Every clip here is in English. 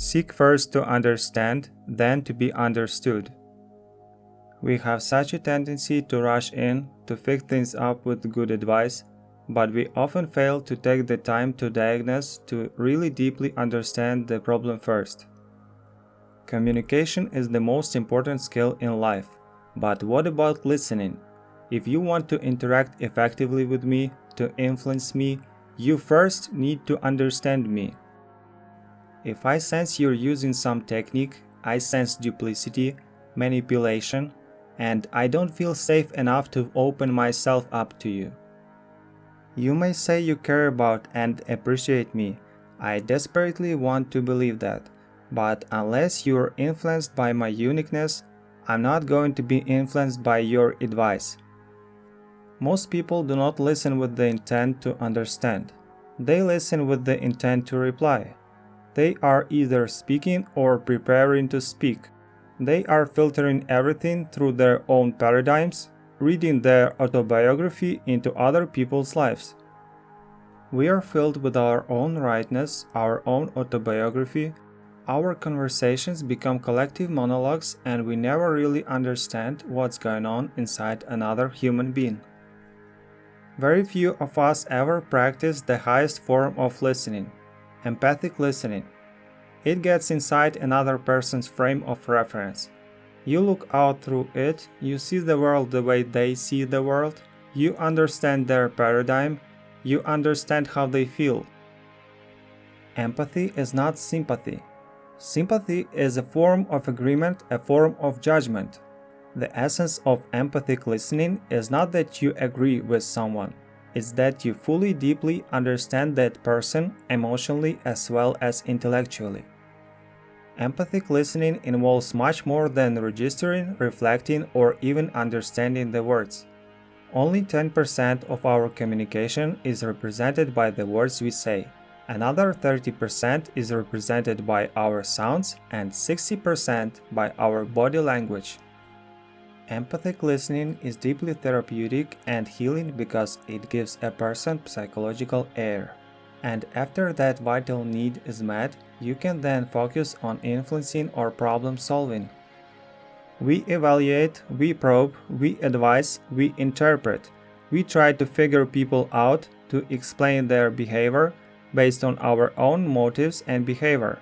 Seek first to understand, then to be understood. We have such a tendency to rush in, to fix things up with good advice, but we often fail to take the time to diagnose, to really deeply understand the problem first. Communication is the most important skill in life, but what about listening? If you want to interact effectively with me, to influence me, you first need to understand me. If I sense you're using some technique, I sense duplicity, manipulation, and I don't feel safe enough to open myself up to you. You may say you care about and appreciate me. I desperately want to believe that. But unless you're influenced by my uniqueness, I'm not going to be influenced by your advice. Most people do not listen with the intent to understand. They listen with the intent to reply. They are either speaking or preparing to speak. They are filtering everything through their own paradigms, reading their autobiography into other people's lives. We are filled with our own rightness, our own autobiography. Our conversations become collective monologues, and we never really understand what's going on inside another human being. Very few of us ever practice the highest form of listening, empathic listening. It gets inside another person's frame of reference. You look out through it, you see the world the way they see the world, you understand their paradigm, you understand how they feel. Empathy is not sympathy. Sympathy is a form of agreement, a form of judgment. The essence of empathic listening is not that you agree with someone, it's that you fully, deeply understand that person emotionally as well as intellectually. Empathic listening involves much more than registering, reflecting, or even understanding the words. Only 10% of our communication is represented by the words we say. Another 30% is represented by our sounds and 60% by our body language. Empathic listening is deeply therapeutic and healing because it gives a person psychological air. And after that vital need is met, you can then focus on influencing or problem solving. We evaluate, we probe, we advise, we interpret. We try to figure people out, to explain their behavior based on our own motives and behavior.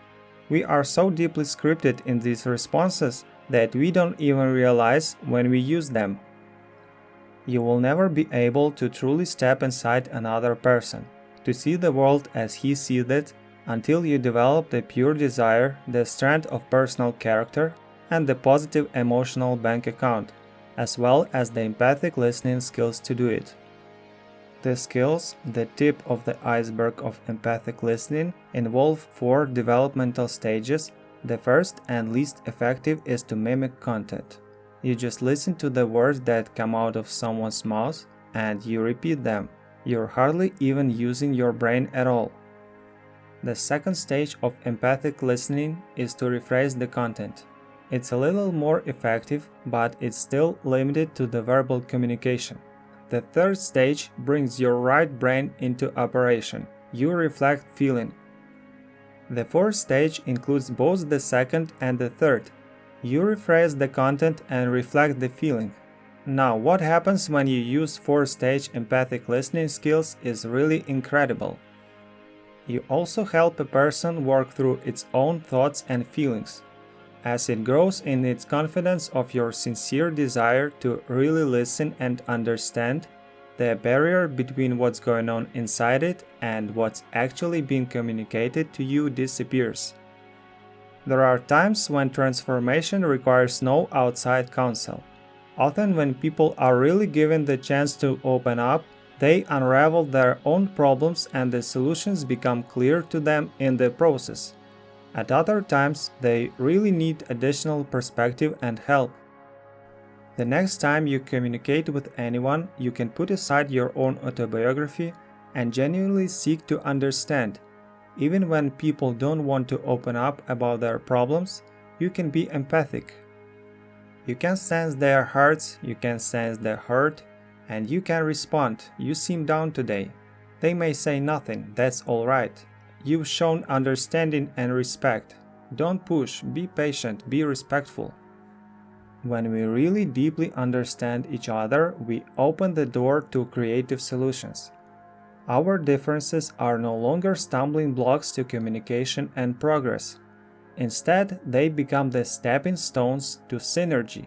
We are so deeply scripted in these responses that we don't even realize when we use them. You will never be able to truly step inside another person, to see the world as he sees it, until you develop the pure desire, the strength of personal character, and the positive emotional bank account, as well as the empathic listening skills to do it. The skills, the tip of the iceberg of empathic listening, involve 4 developmental stages. The first and least effective is to mimic content. You just listen to the words that come out of someone's mouth and you repeat them. You're hardly even using your brain at all. The second stage of empathic listening is to rephrase the content. It's a little more effective, but it's still limited to the verbal communication. The third stage brings your right brain into operation. You reflect feeling. The fourth stage includes both the second and the third. You rephrase the content and reflect the feeling. Now, what happens when you use 4-stage empathic listening skills is really incredible. You also help a person work through its own thoughts and feelings. As it grows in its confidence of your sincere desire to really listen and understand, the barrier between what's going on inside it and what's actually being communicated to you disappears. There are times when transformation requires no outside counsel. Often when people are really given the chance to open up, they unravel their own problems and the solutions become clear to them in the process. At other times, they really need additional perspective and help. The next time you communicate with anyone, you can put aside your own autobiography and genuinely seek to understand. Even when people don't want to open up about their problems, you can be empathic. You can sense their hearts, you can sense their hurt, and you can respond, "You seem down today." They may say nothing, that's alright. You've shown understanding and respect. Don't push, be patient, be respectful. When we really deeply understand each other, we open the door to creative solutions. Our differences are no longer stumbling blocks to communication and progress. Instead, they become the stepping stones to synergy,